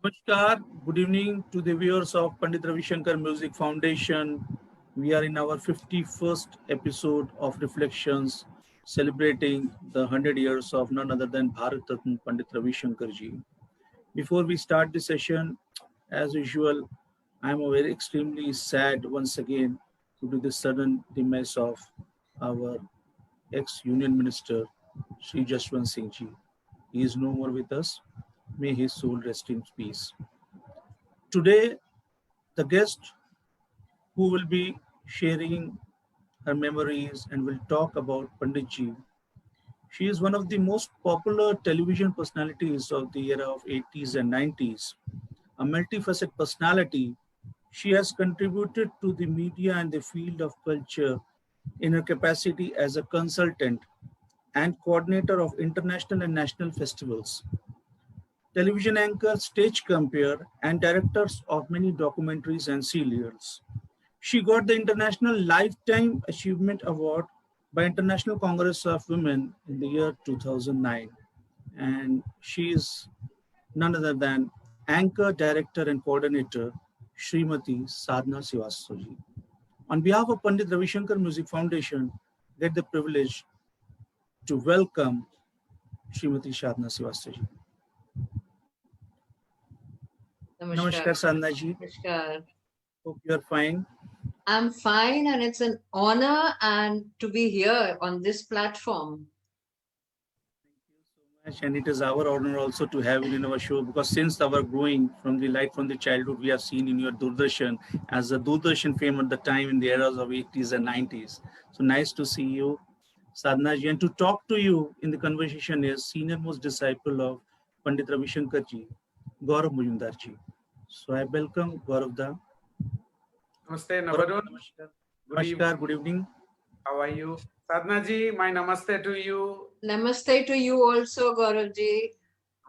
Namaskar. Good evening to the viewers of Pandit Ravi Shankar Music Foundation. We are in our 51st episode of Reflections, celebrating the 100 years of none other than Bharat Ratna Pandit Ravi Shankar ji. Before we start the session, as usual, I am very extremely sad once again due to the sudden demise of our ex-Union Minister, Sri Jaswant Singh ji. He is no more with us. May his soul rest in peace. Today, the guest who will be sharing her memories and will talk about Panditji. She is one of the most popular television personalities of the era of 80s and 90s. A multifaceted personality, she has contributed to the media and the field of culture in her capacity as a consultant and coordinator of international and national festivals, television anchor, stage compere, and directors of many documentaries and serials. She got the International Lifetime Achievement Award by International Congress of Women in the year 2009. And she is none other than anchor, director, and coordinator Srimati Sadhna Srivastav. On behalf of Pandit Ravi Shankar Music Foundation, get the privilege to welcome Srimati Sadhna Srivastav. Namaskar. Namaskar, Sadhna ji. Namaskar. Hope you are fine. I'm fine, and it's an honor and to be here on this platform. Much, and it is our honor also to have you in our show because since our growing from the light from the childhood, we have seen in your Doordarshan as a Doordarshan fame at the time in the eras of 80s and 90s. So nice to see you, Sadhna ji. And to talk to you in the conversation is senior most disciple of Pandit Ravi Shankar ji, Gaurav Mujumdar ji. So I welcome Gaurav da. Namaste, Gaurav, Navarun. namaskar. Good evening. Namaskar, good evening. How are you? Sadhna ji, my namaste to you. Namaste to you also, Gauravji.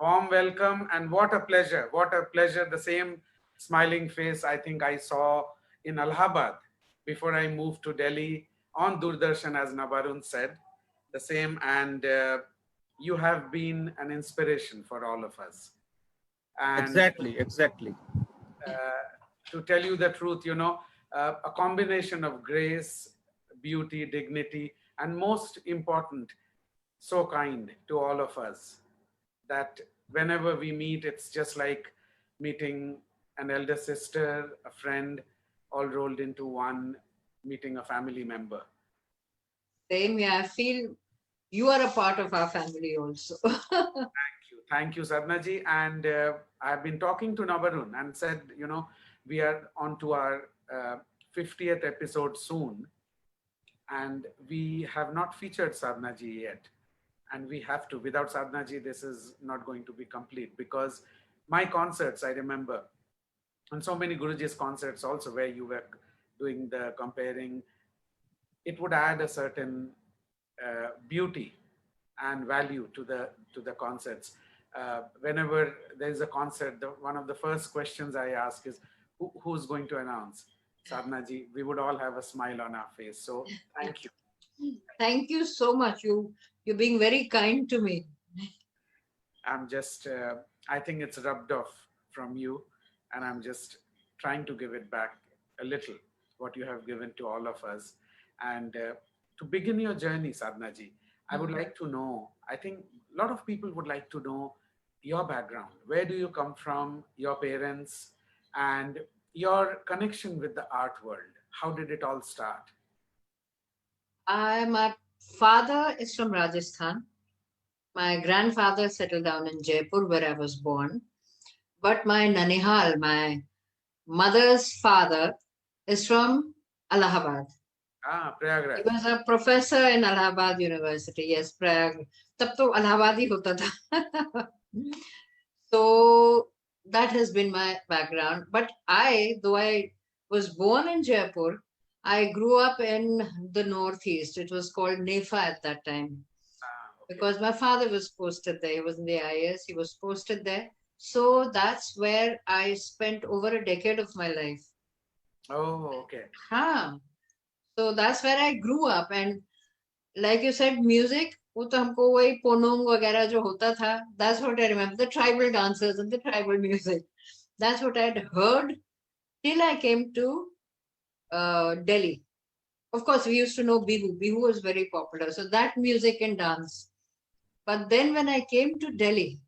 Warm welcome and what a pleasure. What a pleasure. The same smiling face I think I saw in Allahabad before I moved to Delhi on Doordarshan, as Navarun said. The same, and you have been an inspiration for all of us. And Exactly. to tell you the truth, a combination of grace, beauty, dignity, and most important, so kind to all of us that whenever we meet, it's just like meeting an elder sister, a friend, all rolled into one, meeting a family member. Same here. I feel you are a part of our family also. Thank you, Sadhnaji. And I've been talking to Navarun and said, we are on to our 50th episode soon. And we have not featured Sadhnaji yet. And we have to. Without Sadhnaji, this is not going to be complete because my concerts, I remember, and so many Guruji's concerts also where you were doing the comparing, it would add a certain beauty and value to the concerts. Whenever there is a concert, one of the first questions I ask is, who's going to announce? Sadhnaji, we would all have a smile on our face. So thank you. Thank you so much. You're being very kind to me. I'm just, I think it's rubbed off from you, and I'm just trying to give it back a little, what you have given to all of us. And to begin your journey, Sadhnaji, I would like to know, I think a lot of people would like to know your background. Where do you come from, your parents, and your connection with the art world? How did it all start? My father is from Rajasthan. My grandfather settled down in Jaipur, where I was born. But my Nanihal, my mother's father, is from Allahabad. He Prayagraj. was a professor in Allahabad University. Yes, Prayag. तब तो इलाहाबाद ही होता था. So that has been my background. But though I was born in Jaipur, I grew up in the Northeast. It was called Nefa at that time Okay. because my father was posted there. He was in the IS. He was posted there. So that's where I spent over a decade of my life. Oh, okay. Huh. So that's where I grew up. And like you said, music, वो तो हमको वही पोनोंग वगैरह जो होता था, that's what I remember, the tribal dances and the tribal music. That's what I'd heard till I came to Delhi. Of course, we used to know Bihu. Bihu was very popular. So that music and dance. But then when I came to Delhi,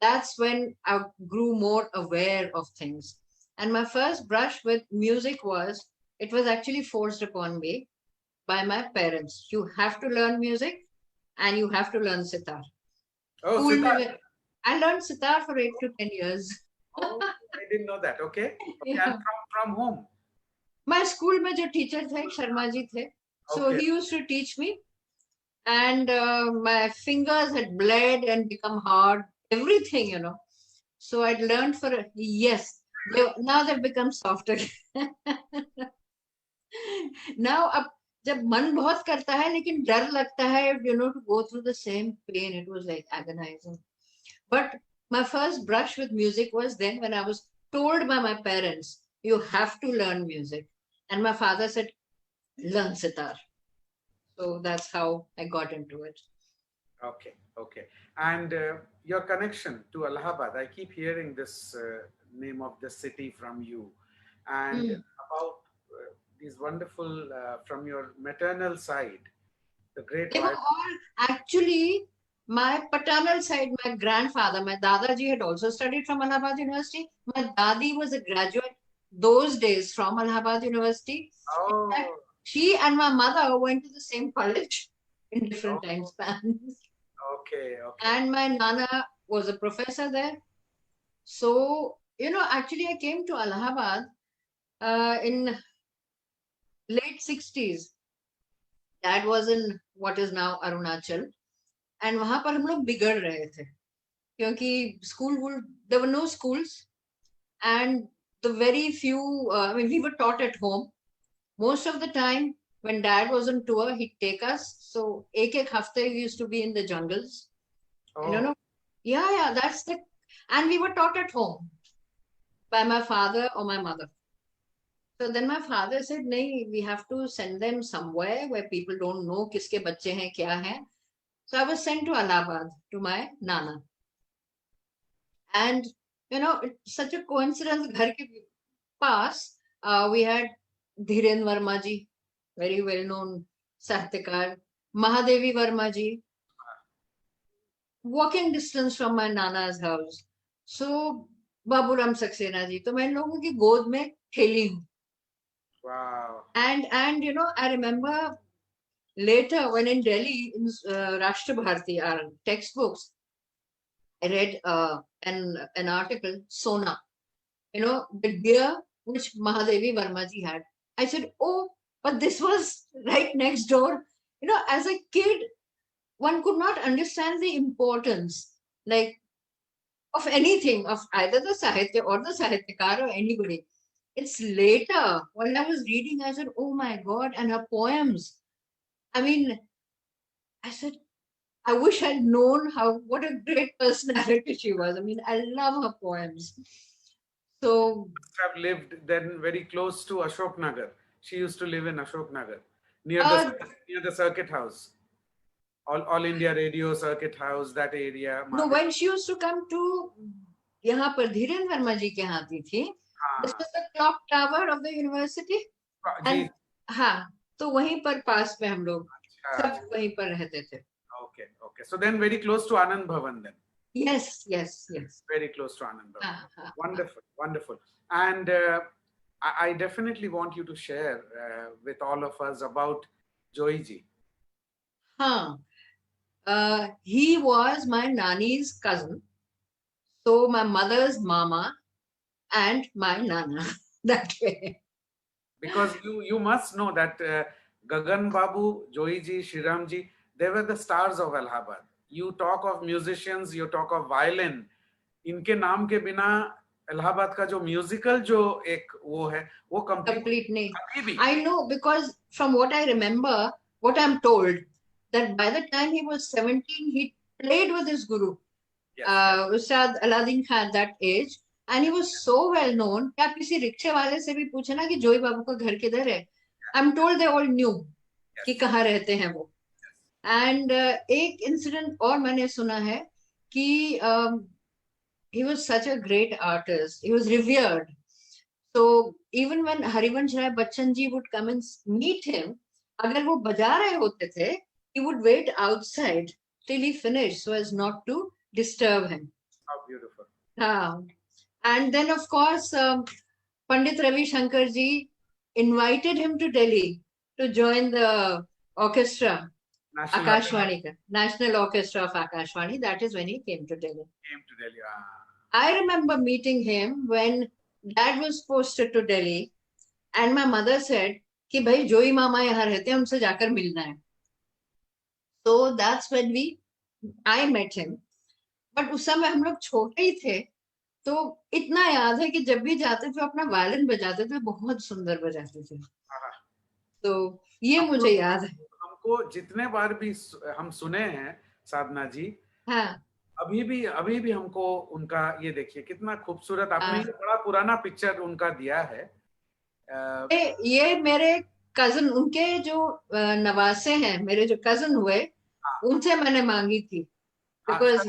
that's when I grew more aware of things. And my first brush with music was, it was actually forced upon me by my parents. You have to learn music and you have to learn sitar. Oh, School sitar. mein, I learned sitar for 8 to 10 years. Oh, I didn't know that. Okay. Okay. Yeah. And from whom? My school mein jo teacher the, Sharma ji the. So Okay. he used to teach me, and my fingers had bled and become hard, everything, you know. So I'd learned for, yes, now they've become softer. Now, अब जब मन बहुत करता है लेकिन डर लगता है, you know, to go through the same pain. It was like agonizing. But my first brush with music was then when I was told by my parents, you have to learn music. And my father said, learn sitar. So that's how I got into it. Okay, okay. And your connection to Allahabad, I keep hearing this name of the city from you, and about these wonderful, from your maternal side, the great They were all actually my paternal side, my grandfather, my Dadaji had also studied from Allahabad University. My Dadi was a graduate those days from Allahabad University. In fact, Oh, she and my mother went to the same college in different time spans. okay, okay. And my Nana was a professor there. So, you know, actually I came to Allahabad in late 60s. Dad was in what is now Arunachal. And वहां पर हम लोग बिगड़ रहे थे क्योंकि school, there were no schools, and the very few, I mean, we were taught at home. Most of the time when Dad was on tour, he'd take us. So ek hafte we used to be in the jungles. Oh, And, you know, yeah, that's the, and we were taught at home by my father or my mother. So then my father said, "Nahi, we have to send them somewhere where people don't know kiske bacche hain, kya hain." So I was sent to Allahabad to my Nana. And, you know, it's such a coincidence. Ghar ke paas, we had Dhiren Verma ji, very well known Sahityakar, Mahadevi Verma ji, walking distance from my Nana's house. So Baburam Saxena ji. तो मैं इन लोगों की गोद में खेली हूँ. wow. And you know, I remember later when in Delhi, in Rashtra Bharati, our textbooks, I read an article, Sona, you know, the deer which Mahadevi Verma ji had. I said, oh, but this was right next door. You know, as a kid, one could not understand the importance, like, of anything, of either the Sahitya or the Sahityakar or anybody. It's later when I was reading, I said, oh my God, and her poems. I mean, I said, I wish I'd known what a great personality she was. I mean, I love her poems. So, Have lived then very close to Ashok Nagar. She used to live in Ashok Nagar, near the circuit house. All India Radio Circuit House, that area. No, when she used to come to यहाँ पर धीरेन वर्मा जी के यहाँ आती थी. This was the clock tower of the university. And हाँ, तो वहीं पर पास में हम लोग सब वहीं पर रहते थे. Okay, okay. So then very close to Anand Bhavan then. Yes. Very close to Anand Bhavan. Wonderful. Wonderful. And I definitely want you to share with all of us about Joy ji. He was my Nani's cousin. So my mother's mama and my Nana, that way. Because you must know that Gagan Babu, Joy ji, Shriram ji, they were the stars of Allahabad. You talk of musicians, you talk of violin. इनके नाम के बिना इलाहाबाद का जो musical जो एक वो है वो complete नहीं. I know, because from what I remember, what I'm told, that by the time he was 17, he played with his guru, Ustad Aladdin Khan, at that age, and he was so well known. क्या किसी रिक्शे वाले से भी पूछे ना कि जोई बाबू का घर किधर है? I'm told they all knew कि कहाँ रहते हैं वो. एंड एक इंसिडेंट और मैंने सुना है कि he was such a great artist. He was revered. So even when Harivansh Rai Bachchan ji would come and meet him, अगर वो बजा रहे होते थे, he would wait outside till he finished so as not to disturb him. How beautiful. हाँ. And then of course Pandit Ravi Shankar ji invited him to Delhi to join the orchestra. National Akashvani, National Orchestra of Akashvani. That is when he came to Delhi. came to Delhi. I remember meeting him when Dad was posted to Delhi, and my mother said कि भाई जोई मामा यहाँ रहते हैं, उनसे जाकर मिलना है. So that's when I met him. But उस समय हम लोग छोटे ही थे, तो इतना याद है कि जब भी जाते थे अपना वायलिन बजाते थे, बहुत सुंदर बजाते थे. तो ये मुझे याद है. हमको जितने बार भी हम सुने हैं साधना जी, हाँ, अभी भी हमको उनका ये देखिए कितना खूबसूरत, आपने ये बड़ा पुराना पिक्चर उनका दिया है. ये मेरे कजन, उनके जो नवासे हैं, मेरे जो कजन हुए, उनसे मैंने मांगी थी. Because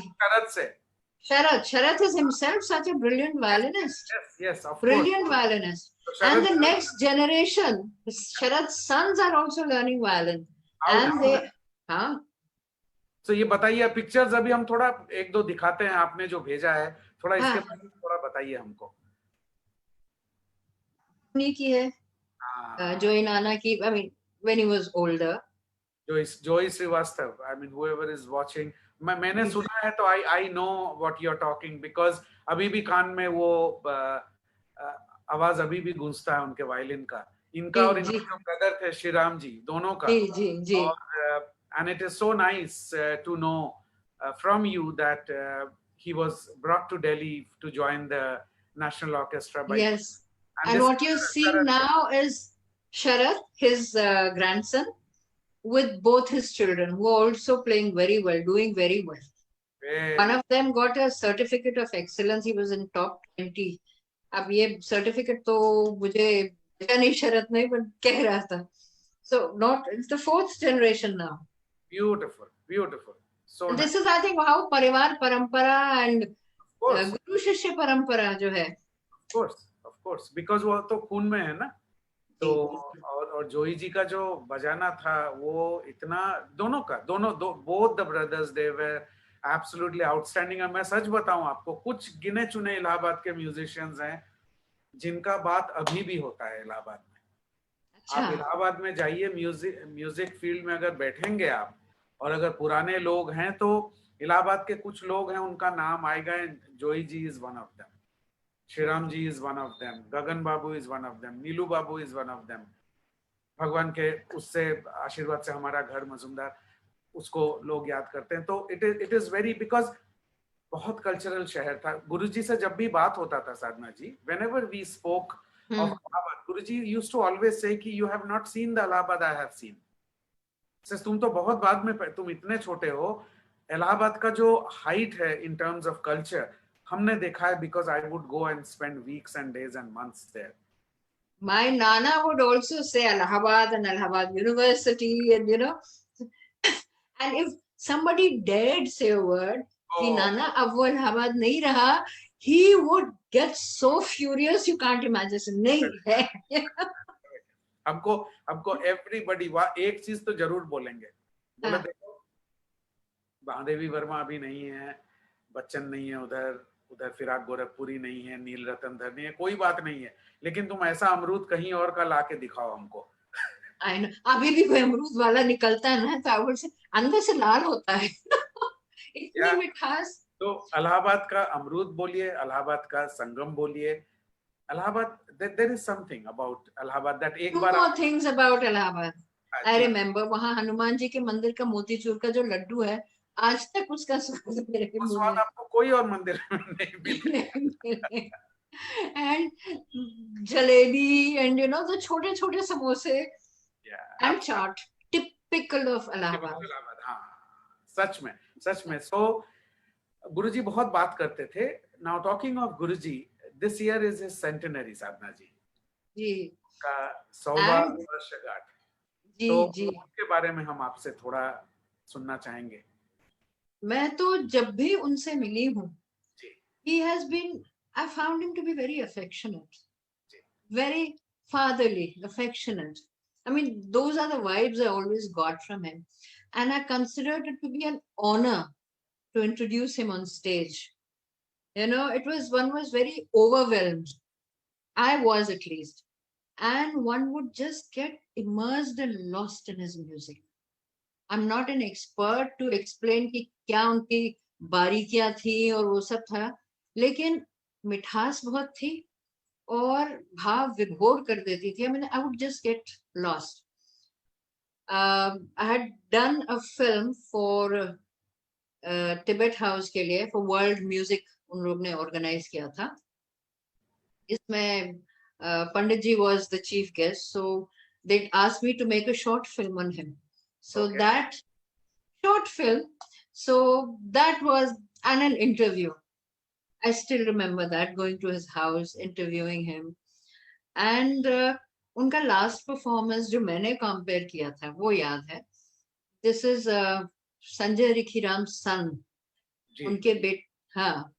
Sharath is himself such a brilliant violinist. Yes, of brilliant course. Violinist. And the next generation, Sharath's sons are also learning violin. And they, हाँ. So ये बताइए, पिक्चर्स अभी हम थोड़ा एक दो दिखाते हैं, आपने जो भेजा है, थोड़ा इसके बारे में थोड़ा बताइए हमको. की है, जोई नाना की, I mean, when he was older. Joy Srivastava, I mean, whoever is watching, मैंने सुना है, तो I know what you're talking, because अभी भी कान में वो आवाज अभी भी गूंजता है उनके वायलिन का, इनका और इनके जो ब्रदर थे श्रीराम जी, दोनों का. और and it is so nice to know from you that he was brought to Delhi to join the National Orchestra. Yes, and what you see now is Sharath, his grandson, with both his children, who are also playing very well, doing very well. One of them got a certificate of excellence. He was in top 20. अब ये certificate तो मुझे नहीं, शरत नहीं, but कह रहा था. So not, it's the fourth generation now. Beautiful, beautiful. So and this is, I think, how परिवार परंपरा and गुरु शिष्य परंपरा जो है. Of course, because वो तो खून में है ना. तो और जोई जी का जो बजाना था, वो इतना दोनों both the brothers, they were absolutely outstanding. और मैं सच बताऊं आपको, कुछ गिने चुने इलाहाबाद के म्यूजिशियंस हैं जिनका बात अभी भी होता है इलाहाबाद में. आप इलाहाबाद में जाइए, म्यूजिक फील्ड में अगर बैठेंगे आप, और अगर पुराने लोग हैं, तो इलाहाबाद के कुछ लोग हैं, उनका नाम आएगा. Joi ji is one of them, Shriram ji is one of them, Gagan Babu is one of them, Neelu Babu is one of them. भगवान के उससे आशीर्वाद से हमारा घर मजुमदार, उसको लोग याद करते हैं. तो it is very, because बहुत कल्चरल शहर था. गुरुजी से जब भी बात होता था साधना जी, whenever we spoke of Allahabad, Guruji used to always say कि you have not seen the Allahabad I have seen. Says तुम तो बहुत बाद में, तुम इतने छोटे हो, इलाहाबाद का जो हाइट है in terms of culture, हमने देखा है, because I would go and spend weeks and days and months there. My Nana would also say Allahabad and Allahabad University, and and if somebody dared say a word, कि Nana अब वो Allahabad नहीं रहा, he would get so furious, you can't imagine. नहीं है. हमको everybody एक चीज तो जरूर बोलेंगे, बोले देखो, महादेवी वर्मा अभी नहीं है, बच्चन नहीं है उधर फिराक गोरखपुरी नहीं है, नील रतन धर नहीं है, कोई बात नहीं है, लेकिन तुम ऐसा अमरूद कहीं और का लाके दिखाओ हमको. अभी भी कोई अमरूद वाला निकलता है ना, तो से अंदर से लाल होता है. इतनी मिठास. तो इलाहाबाद का अमरूद बोलिए, इलाहाबाद का संगम बोलिए, Allahabad, there is something about Allahabad that एक बार. Two more things about Allahabad. I remember वहाँ हनुमान जी के मंदिर का मोतीचूर का जो लड्डू है, आज तक उसका स्वाद मेरे मुंह में. स्वाद आपको कोई और मंदिर में नहीं मिलेगा. And jalebi and the छोटे-छोटे समोसे and chaat, typical of Allahabad. हाँ, सच में. So गुरुजी बहुत बात करते थे. Now talking of Guruji, this year is his centenary, साधना जी. जी. का 100वां वर्षगांठ. तो उसके बारे में हम आपसे थोड़ा सुनना चाहेंगे? मैं तो जब भी उनसे मिली हूँ, जी। he has been, I found him to be very affectionate, ji. very fatherly, affectionate. I mean, those are the vibes I always got from him. And I considered it to be an honor to introduce him on stage. You know, one was very overwhelmed. I was, at least. And one would just get immersed and lost in his music. I'm not an expert to explain कि क्या उनकी बारीकियां थी और वो सब था, लेकिन मिठास बहुत थी और भाव विभोर कर देती थी. I mean, I would just get lost. I had done a film for Tibet House के लिए, for World Music उन लोग ने organize किया था. इसमें Pandit ji was the chief guest, so they asked me to make a short film on him. So Okay. that short film, so that was, and an interview. I still remember that, going to his house, interviewing him. And उनका last performance जो मैंने compare किया था वो याद है. This is Sanjay Rikhiram's son. जी. उनके बेट हाँ.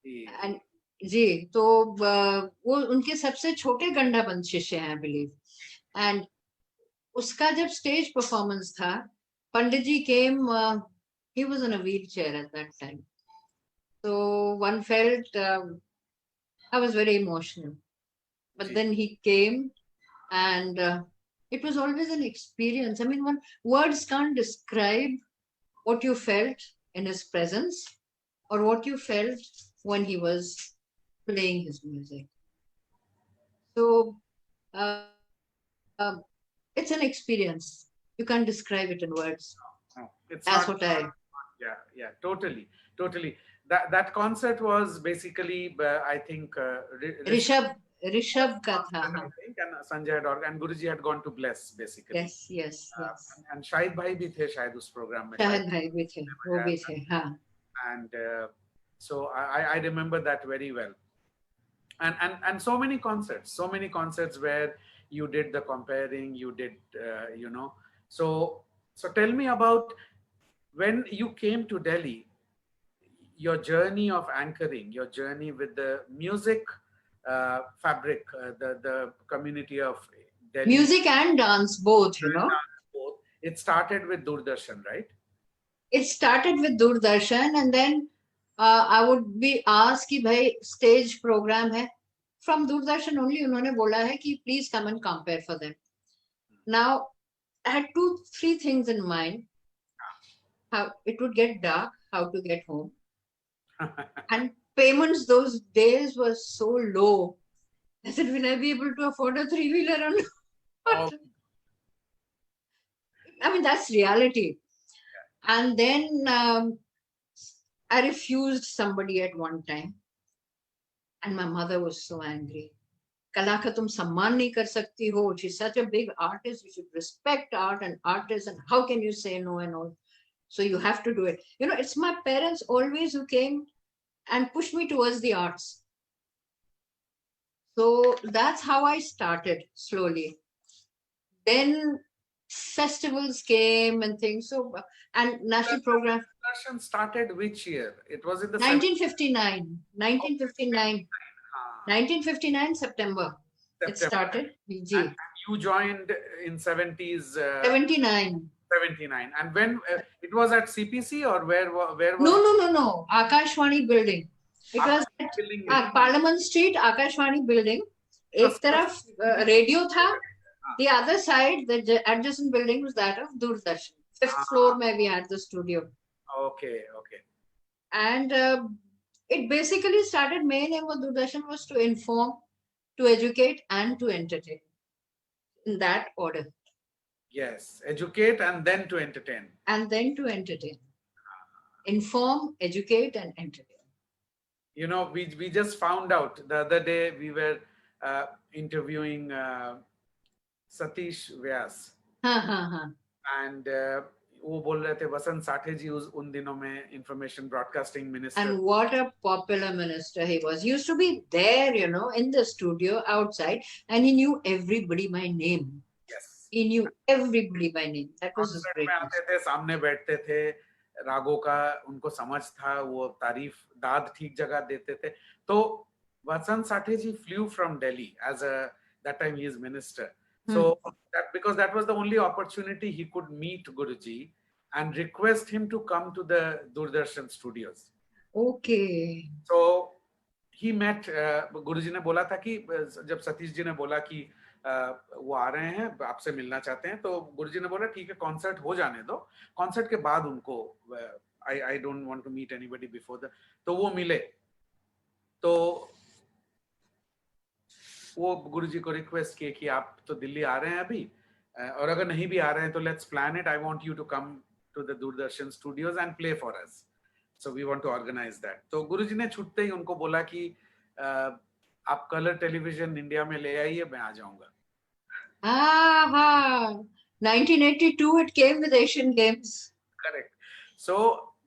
जी. And जी, तो वो उनके सबसे छोटे गंडाबंद शिष्य हैं, I believe. And उसका जब stage performance था, Pandit ji came, he was in a wheelchair at that time. So one felt, I was very emotional. But then he came, and it was always an experience. I mean, words can't describe what you felt in his presence or what you felt when he was playing his music. So it's an experience. You can't describe it in words. No, it's That's not, what I... Yeah, totally. That concert was basically, I think, Rishabh ka tha. I think, and Sanjay had and Guruji had gone to bless, basically. Yes. And Shahid Bhai bhi the shayad us program mein. Shahid bhai bhi the, wo bhi the, हाँ. And so I remember that very well. And so many concerts where you did the comparing, you did, you know. So tell me about when you came to Delhi, your journey of anchoring, your journey with the music fabric, the community of Delhi. Music and dance, both, you know. Both. It started with Doordarshan, right? It started with Doordarshan, and then I would be asked कि भाई stage program है. From Doordarshan only उन्होंने बोला है कि please come and compare for them. Now, I had 2-3 things in mind. How it would get dark, how to get home. And payments those days were so low. I said, will I be able to afford a 3-wheeler or not? Oh. I mean, that's reality. And then I refused somebody at one time. And my mother was so angry. Kala ka tum samman nahi kar sakti ho. She's such a big artist. You should respect art and artists. And how can you say no and all? So you have to do it. You know, it's my parents always who came and pushed me towards the arts. So that's how I started slowly. Then festivals came and things. So, and national program. Doordarshan started which year? It was in the 1959. 1959 September. It started. And you joined in 70s. 79. 79. And when it was at CPC or where was? No. Akashvani building. It was at Parliament Street, Akashvani building. एक तरफ radio था. The other side, the adjacent building was that of Doordarshan. 5th floor में we had the studio. Okay. And it basically started, main aim of Doordarshan was to inform, to educate and to entertain. In that order. Yes, educate and then to entertain. Inform, educate and entertain. You know, we just found out the other day we were interviewing Satish Vyas. And वो बोल रहे थे वसंत साठे जी उन दिनों में information broadcasting minister. And what a popular minister he was. He used to be there, you know, in the studio outside, and he knew everybody by name. Yes. He knew everybody by name. That was his concert में greatness. आते थे, सामने बैठते थे, रागों का उनको समझ था, वो तारीफ दाद ठीक जगह देते थे. तो वसंत साठे जी flew from Delhi as a, that time he is minister. So that, because that was the only opportunity he could meet Guruji and request him to come to the Doordarshan studios. Okay. So he met, गुरुजी ने बोला था कि जब सतीश जी ने बोला कि वो आ रहे हैं, आपसे मिलना चाहते हैं, तो गुरुजी ने बोला ठीक है, कॉन्सर्ट हो जाने दो, कॉन्सर्ट के बाद उनको, I don't want to meet anybody before the, तो वो मिले. तो वो गुरुजी को रिक्वेस्ट किए कि आप तो दिल्ली आ रहे हैं अभी, और अगर नहीं भी आ रहे हैं तो let's plan it, I want you to come to the Doordarshan studios and play for us, so we want to organise that. तो गुरुजी ने छूटते ही उनको बोला कि आप कलर टेलीविजन इंडिया में ले आइए, मैं आ जाऊंगा. 1982 it came with Asian Games. Correct. So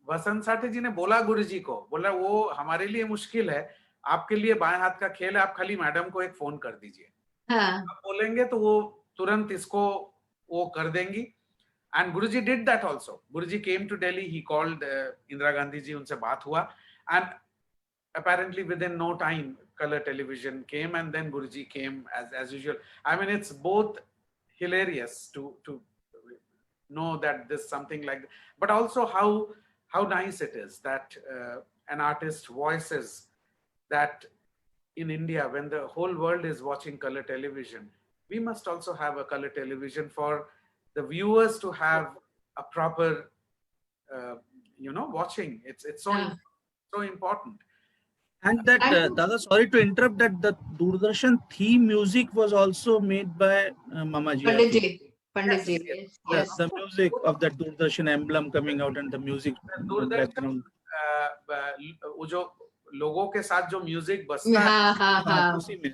Vasant Sathe ji ने बोला गुरुजी को, बोला वो हमारे लिए मुश्किल है, आपके लिए बाएं हाथ का खेल है, आप खाली मैडम को एक फोन कर दीजिए, आप बोलेंगे तो वो तुरंत इसको वो कर देंगी. And Guruji did that also. Guruji came to Delhi, he called Indira Gandhi ji, unse baat hua, and apparently within no time color television came, and then Guruji came as usual. I mean, it's both hilarious to know that there's something like that, but also how nice it is that an artist voices that in India, when the whole world is watching color television, we must also have a color television for the viewers to have a proper, watching. It's so important. And that, Dada, sorry to interrupt, that the Doordarshan theme music was also made by Mamaji. Panditji. Yes. The music of that Doordarshan emblem coming out and the music background. वो जो लोगों के साथ जो music बजता है, उसी में.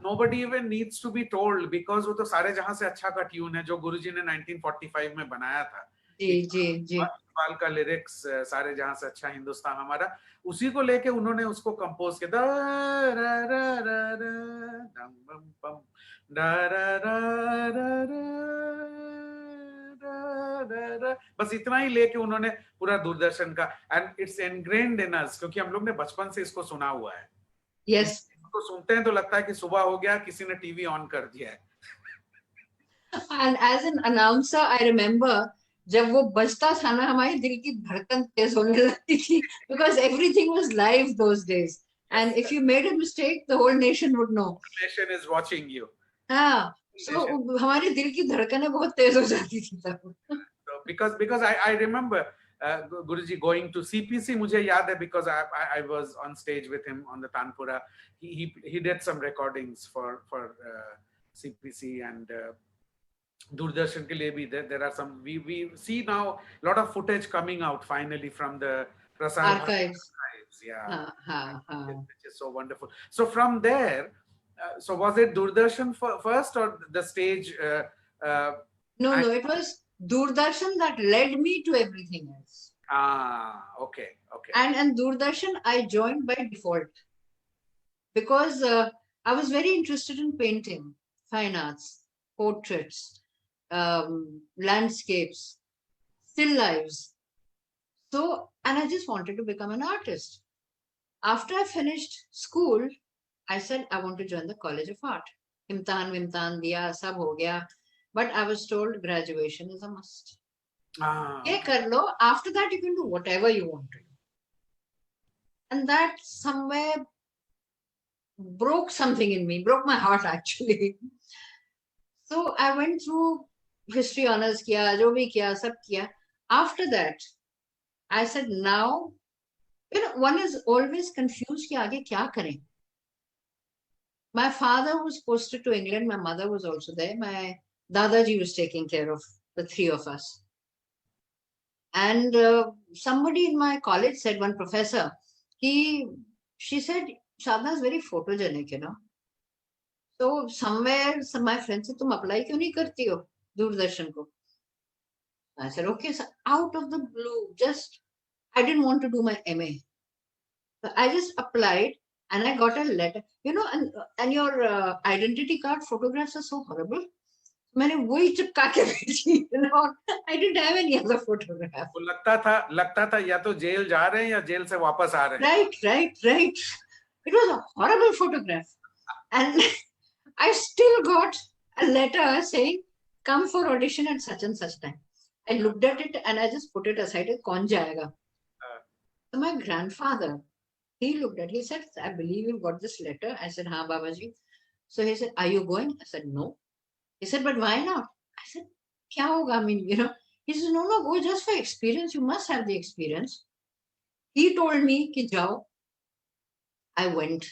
Nobody even needs to be told, because वो तो सारे जहां से अच्छा का ट्यून है जो गुरुजी ने 1945 में बनाया था. जी. इकबाल का लिरिक्स, सारे जहां से अच्छा हिंदुस्तान हमारा, उसी को लेके उन्होंने उसको कंपोज किया. बस इतना ही लेके उन्होंने पूरा दूरदर्शन का, एंड इट्स एनग्रेन्ड इन अस, क्योंकि हम लोग ने बचपन से इसको सुना हुआ है. यस. तो सुनते हैं तो लगता है कि सुबह हो गया, किसी ने टीवी ऑन कर दिया है. And as an announcer, I remember जब वो बजता था ना, हमारे दिल की धड़कन तेज होने लगती थी, because everything was live those days, and if you made a mistake, the whole nation would know. The nation is watching you. हाँ, so हमारे दिल की धड़कनें बहुत तेज हो जाती थी तब. So because I remember Guruji going to CPC, मुझे याद है, because I was on stage with him on the Tanpura. He did some recordings for CPC and Doordarshan ke liye bhi. There are some, we see now a lot of footage coming out finally from the Prasar Archives. Yeah, which is so wonderful. So from there, so was it Doordarshan first or the stage? No, it was Doordarshan that led me to everything else. Okay. And Doordarshan I joined by default, because I was very interested in painting, fine arts, portraits, landscapes, still lives. So, and I just wanted to become an artist. After I finished school, I said I want to join the College of Art. Imtihan diya, sab ho gaya. But I was told graduation is a must. Ye kar lo. After that, you can do whatever you want to do. And that somewhere broke something in me, broke my heart actually. So I went through history honors kiya, jo bhi kiya, sab kiya. After that, I said, now, one is always confused ki aage kya kare. My father was posted to England. My mother was also there. My Dadaji was taking care of the three of us. And somebody in my college said, one professor, she said, Sadhana is very photogenic, So somewhere, my friend said, tum apply kyun nahi karti ho Doordarshan ko? I said, okay, so out of the blue, I didn't want to do my MA. So I just applied and I got a letter, and your identity card photographs are so horrible. मैंने वही चिपका के भेजी, you know. I didn't have any other photograph. वो लगता था या तो जेल जा रहे हैं या जेल से वापस आ रहे हैं. Right. It was a horrible photograph. And I still got a letter saying, come for audition at such and such time. I looked at it and I just put it aside. Kaun jayega? So my grandfather, he looked at it. He said, I believe you got this letter. I said, हाँ Babaji. So he said, are you going? I said, no. He said, but why not? I said, kya hoga? I mean, you know. He said, no, go just for experience. You must have the experience. He told me ki jao. I went.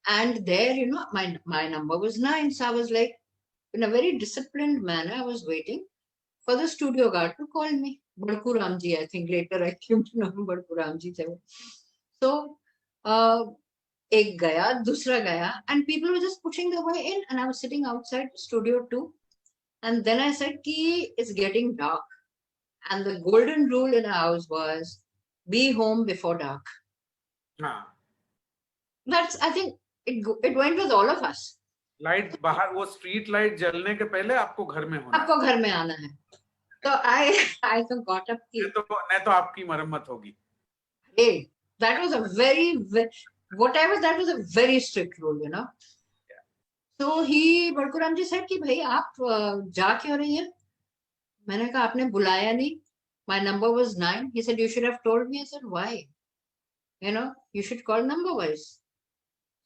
And there, you know, my number was 9. So I was like, in a very disciplined manner, I was waiting for the studio guard to call me. Badku Ramji, I think later I came to know Badku Ramji. So, ek gaya, dusra gaya, and people were just pushing their way in, and I was sitting outside studio 2. And then I said, ki it's getting dark. And the golden rule in our house was, be home before dark. That's, I think, it went with all of us. Light बाहर, वो street light जलने के पहले आपको घर में होना, आपको घर में आना है. So I got up. नहीं तो आपकी मरम्मत होगी. Hey, that was a very whatever, that was a very strict rule, you know. Yeah. So he, Badku Ramji said कि भाई आप जा क्यों रही हैं? मैंने कहा आपने बुलाया नहीं. My number was 9. He said you should have told me. I said why? You know, you should call number wise.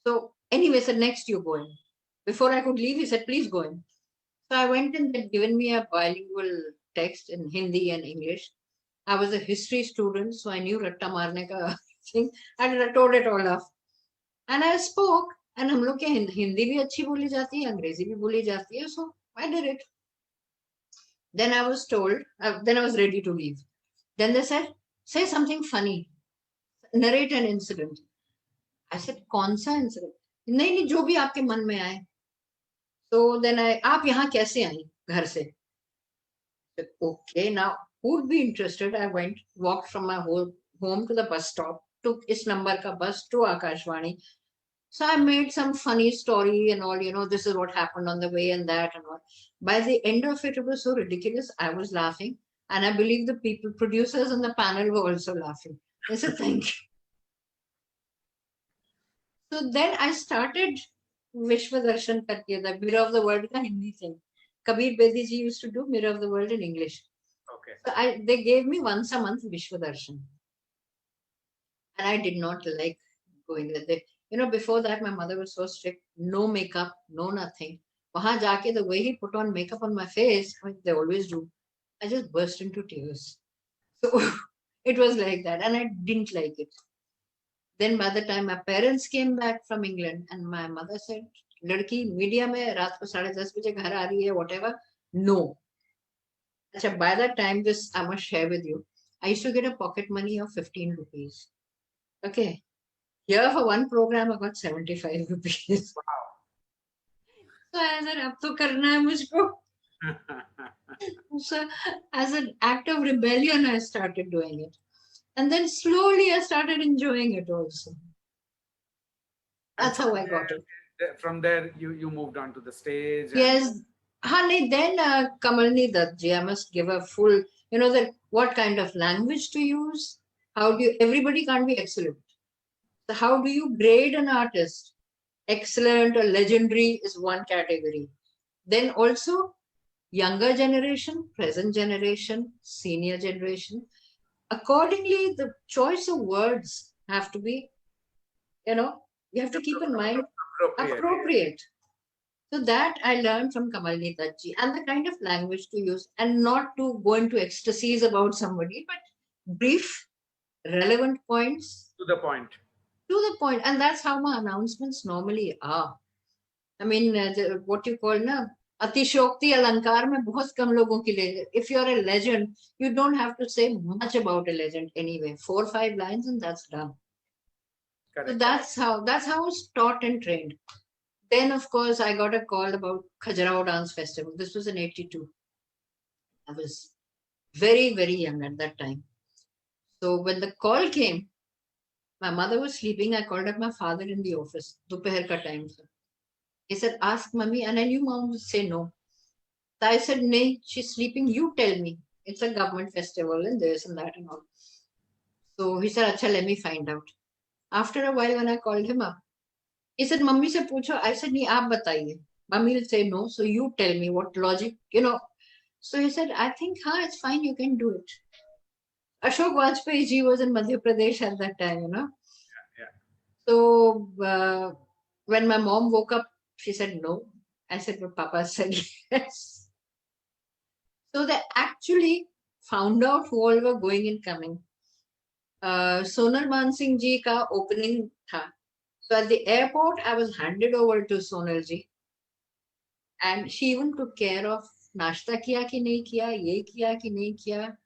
So anyway, said next you go in. Before I could leave, he said please go in. So I went and they'd given me a bilingual text in Hindi and English. I was a history student, so I knew Ratta Marne ka thing. I told it all off. And I spoke, and हम लोग के हिंदी भी अच्छी बोली जाती है, अंग्रेजी भी बोली जाती है, so I did it. Then I was told, then I was ready to leave. Then they said, say something funny, narrate an incident. I said, कौन सा incident? नहीं, जो भी आपके मन में आए. So then आप यहाँ कैसे आई घर से? I said, okay, now who would be interested? I went, walked from my home to the bus stop, took इस number का bus to Akashvani. So I made some funny story and all, you know, this is what happened on the way and that and all. By the end of it, it was so ridiculous. I was laughing. And I believe the people, producers on the panel were also laughing. I said, thank you. So then I started Vishwa Darshan karke, the Mirror of the World ka Hindi thing. Kabir Bedi ji used to do Mirror of the World in English. Okay. So they gave me once a month Vishwa Darshan. And I did not like going there. You know, before that, my mother was so strict. No makeup, no nothing. Wahan jaake, the way he put on makeup on my face, like they always do, I just burst into tears. So it was like that. And I didn't like it. Then by the time my parents came back from England, and my mother said, Ladki, media mein raat ko 10:30 baje ghar aa rahi hai, whatever. No. Achha, by that time, this I must share with you. I used to get a pocket money of 15 rupees. Okay. Here for one program, I got 75 rupees. Wow. So I said, अब तो करना है मुझको. So as an act of rebellion, I started doing it. And then slowly I started enjoying it also. That's how I got it. From there, you moved on to the stage. Yes. Honey, then Kamalni Duttji, I must give a full, you know, that what kind of language to use. How do you, everybody can't be excellent. So how do you grade an artist? Excellent or legendary is one category. Then also younger generation, present generation, senior generation. Accordingly, the choice of words have to be, you know, you have to keep in mind appropriate. So that I learned from Kamalni Duttji, and the kind of language to use, and not to go into ecstasies about somebody, but brief, relevant points. To the point. To the point. And that's how my announcements normally are. I mean, what you call na, Atishokti Alankar mein bahut kam logon ke liye. If you're a legend, you don't have to say much about a legend anyway. 4 or 5 lines and that's done. Correct. So that's how I was taught and trained. Then, of course, I got a call about Khajuraho Dance Festival. This was in 82. I was very, very young at that time. So when the call came, my mother was sleeping. I called up my father in the office. Dopahar ka time. He said, ask mommy. And I knew mom would say no. So I said, "Nay, she's sleeping. You tell me. It's a government festival and this and that and all." So he said, "Acha, let me find out." After a while, when I called him up, he said, "Mummy se पूछो." I said, "नहीं, आप बताइए." Mummy will say no, so you tell me what logic, you know. So he said, "I think, it's fine. You can do it." Ashok Vajpayee ji was in Madhya Pradesh at that time, you know. Yeah. So when my mom woke up, she said no. I said, "But Papa said yes." So they actually found out who all were going and coming. Sonal Mansingh ji ka opening tha. So at the airport, I was handed over to Sonal ji, and she even took care of नाश्ता किया कि नहीं किया, ये किया कि नहीं किया.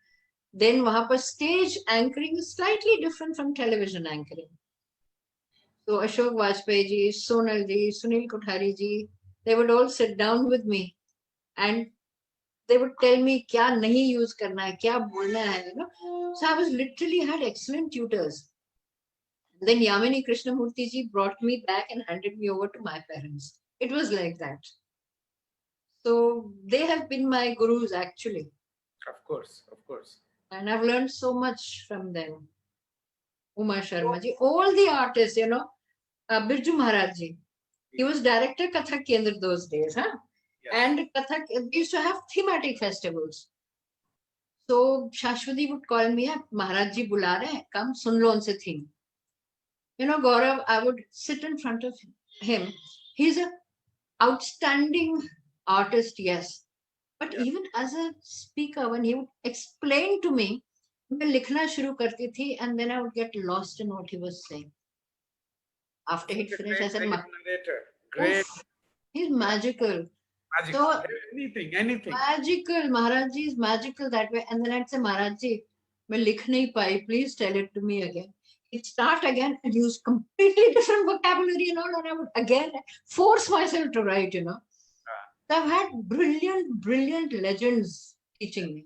Then वहां पर stage anchoring is slightly different from television anchoring. So Ashok Vajpayee ji, Sonal ji, Sunil Kothari ji, they would all sit down with me and they would tell me क्या नहीं use करना है, क्या बोलना है, you know. So I was literally had excellent tutors. Then Yamini Krishnamurti ji brought me back and handed me over to my parents. It was like that. So they have been my gurus actually. Of course, of course. And I've learned so much from them. Uma Sharma ji, all the artists, you know, Birju Maharaj ji, he was director Kathak Kendra those days, huh? Yes. And Kathak, we used to have thematic festivals. So Shashwati would call me up, Maharaj ji bula rahe hain, come sun lo unse theme. You know, Gaurav, I would sit in front of him. He's an outstanding artist, yes. But Yeah. even as a speaker, when he would explain to me, मैं लिखना शुरू करती थी, and then I would get lost in what he was saying. After he'd finished, I said, Great narrator. Great. Oof, he's magical. Magic. So Anything. magical. Maharaj ji is magical that way. And then I'd say, Maharaj ji, मैं लिख नहीं पाई, please tell it to me again. He'd start again and use completely different vocabulary and all, and I would again force myself to write, you know. So I've had brilliant legends teaching me.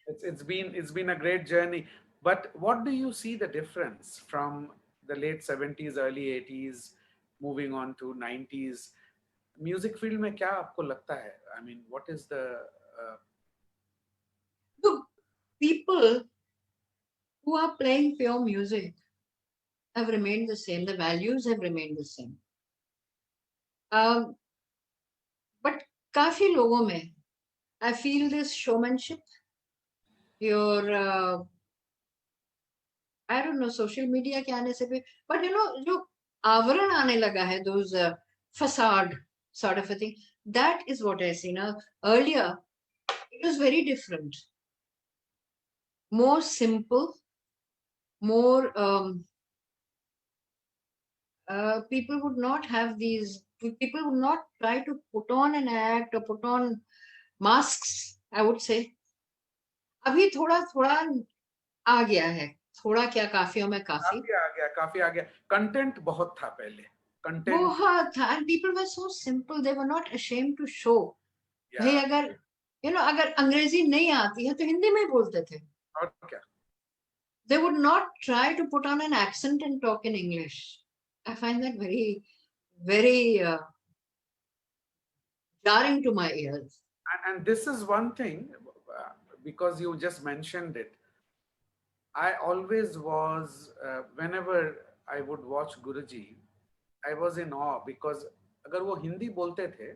It's been a great journey. But what do you see the difference from the late 70s, early 80s, moving on to 90s? Music field में क्या आपको लगता है? I mean, what is the Look, people who are playing pure music have remained the same. The values have remained the same. But काफी लोगों में, I feel this showmanship. Your I don't know, social media के आने से भी, but you know, जो आवरण आने लगा है, those facade sort of a thing, that is what I see now. Earlier, it was very different, more simple, more people would not have these. People would not try to put on an act or put on masks, I would say. अभी थोड़ा थोड़ा आ गया है, थोड़ा क्या काफियों में काफी आ गया कंटेंट बहुत था पहले कंटेंट बहुत था and people were so simple, they were not ashamed to show. भाई अगर you know अगर अंग्रेजी नहीं आती है तो हिंदी में ही बोलते थे. और क्या They would not try to put on an accent and talk in English. I find that very jarring to my ears. and this is one thing because you just mentioned it. I always was whenever I would watch Guruji, I was in awe because अगर वो हिंदी बोलते थे,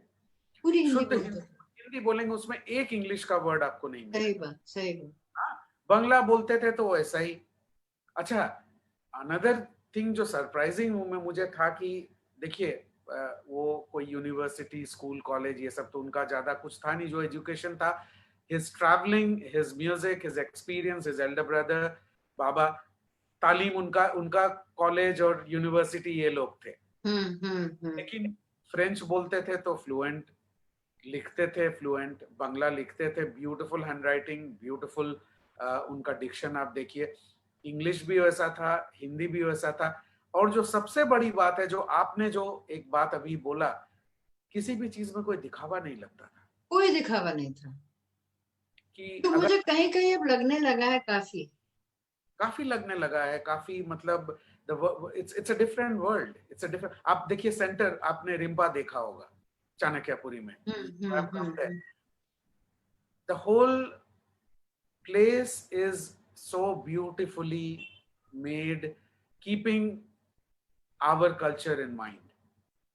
पूरी शुद्ध हिंदी बोलेंगे, उसमें एक English का वर्ड आपको नहीं मिलेगा. सही बात. बंगला बोलते थे तो ऐसा ही. अच्छा, अनदर थिंग जो सरप्राइजिंग में मुझे था कि देखिए वो कोई यूनिवर्सिटी, स्कूल, कॉलेज ये सब तो उनका ज्यादा कुछ था नहीं. जो एजुकेशन था, his traveling, his music, his experience, his elder brother, बाबा, तालीम उनका कॉलेज और यूनिवर्सिटी ये लोग थे. लेकिन फ्रेंच बोलते थे तो फ्लुएंट, लिखते थे फ्लुएंट, बंगला लिखते थे, ब्यूटीफुल हैंडराइटिंग, ब्यूटीफुल उनका डिक्शन आप देखिए. इंग्लिश भी वैसा था, हिंदी भी वैसा था. और जो सबसे बड़ी बात है, जो आपने जो एक बात अभी बोला, किसी भी चीज में कोई दिखावा नहीं लगता था. कोई दिखावा नहीं था. कि तो मुझे कहीं कहीं अब लगने लगा है, काफी लगने लगा है. काफी मतलब it's a different world. It's a different. आप देखिए सेंटर, आपने रिम्पा देखा होगा. चाणक्यपुरी में. Hmm, I've hmm, come hmm, there. hmm. The whole place is so beautifully made, keeping our culture in mind.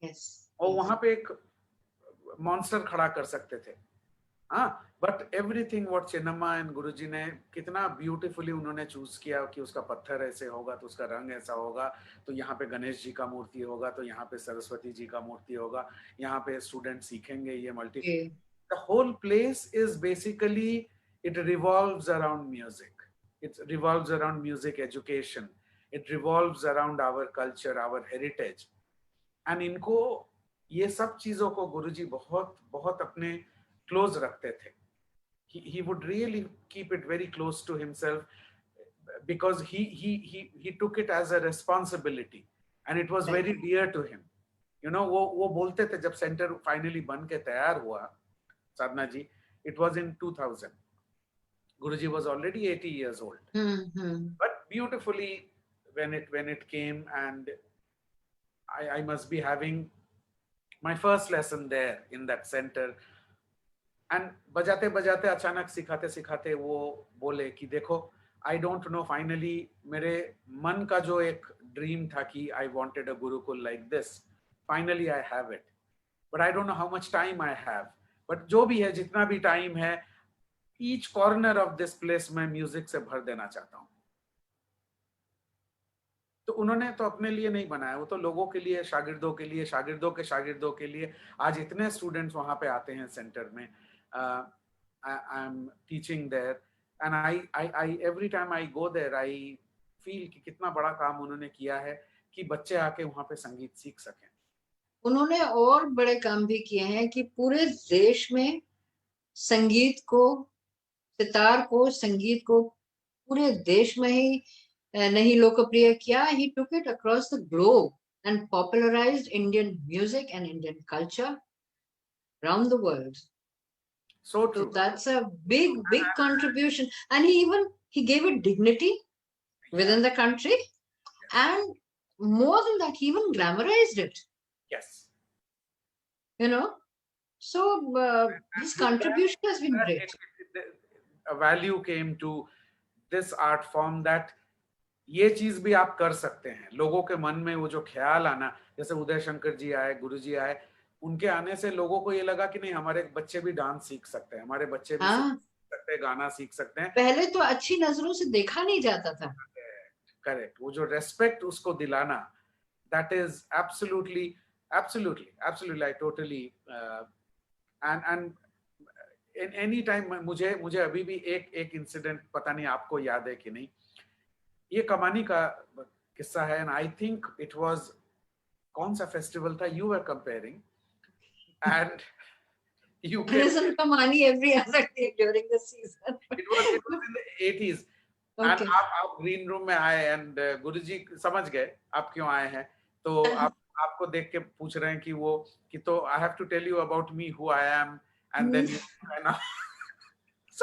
Yes. और Yes. वहां पे एक मॉन्स्टर खड़ा कर सकते थे, हाँ, but everything what Chinnamma and Guruji ने कितना ब्यूटीफुली उन्होंने चूज किया कि उसका पत्थर ऐसे होगा तो उसका रंग ऐसा होगा, तो यहाँ पे गणेश जी का मूर्ति होगा, तो यहाँ पे सरस्वती जी का मूर्ति होगा, यहाँ पे स्टूडेंट सीखेंगे ये multi. Okay. The whole place is basically, it revolves around music. It revolves around music education. It revolves around our culture, our heritage. And इनको ये सब चीजों को गुरुजी बहुत बहुत अपने क्लोज रखते थे. He would really keep it very close to himself because he took it as a responsibility and it was very dear to him. You know, वो बोलते थे जब सेंटर फाइनली बन के तैयार हुआ, Sadhana ji, it was in 2000. Guruji was already 80 years old. Hmm. But beautifully, when it came, and I must be having my first lesson there in that center. And बजाते बजाते अचानक सिखाते सिखाते वो बोले कि देखो, I don't know, finally मेरे मन का जो एक ड्रीम था कि I wanted a Gurukul like this, finally I have it, but I don't know how much time I have. But जो भी है, जितना भी टाइम है, each corner of this place मैं म्यूजिक से भर देना चाहता हूँ. तो उन्होंने तो अपने लिए नहीं बनाया, वो तो लोगों के लिए, शागिर्दों के लिए, शागिर्दों के शागिर्दों के लिए. आज इतने स्टूडेंट्स वहां पे आते हैं सेंटर में. I am teaching there and I every time I go there I feel कि कितना बड़ा काम उन्होंने किया है कि बच्चे आके वहां पे संगीत सीख सकें. उन्होंने और बड़े काम भी किए हैं कि पूरे देश में संगीत को, सितार को, संगीत को पूरे देश में ही नहीं लोकप्रिय किया. He took it across the globe and popularized Indian music and Indian culture around the world. So So true. that's a big contribution, and he gave it dignity within the country, and more than that, he even glamorized it. Yes. You know, so his contribution has been great. A value came to this art form that ये चीज भी आप कर सकते हैं. लोगों के मन में वो जो ख्याल आना, जैसे उदय शंकर जी आए, गुरुजी आए, उनके आने से लोगों को ये लगा कि नहीं, हमारे बच्चे भी डांस सीख सकते हैं, हमारे बच्चे भी सीख सकते हैं, गाना सीख सकते हैं. पहले तो अच्छी नजरों से देखा नहीं जाता था. करेक्ट. वो जो रेस्पेक्ट उसको दिलाना, that is absolutely I totally and in any time, मुझे अभी भी एक इंसिडेंट, पता नहीं आपको याद है कि नहीं, ये कमानी का किस्सा है. And I think it was, कौन सा फेस्टिवल था, you were comparing and you listen Kamani every other day during the season. it was in the 80s. Okay. And आप ग्रीन रूम में आए एंड गुरुजी समझ गए आप क्यों आए हैं, तो आपको देख के पूछ रहे हैं कि वो कि तो I have to tell you about me who I am and then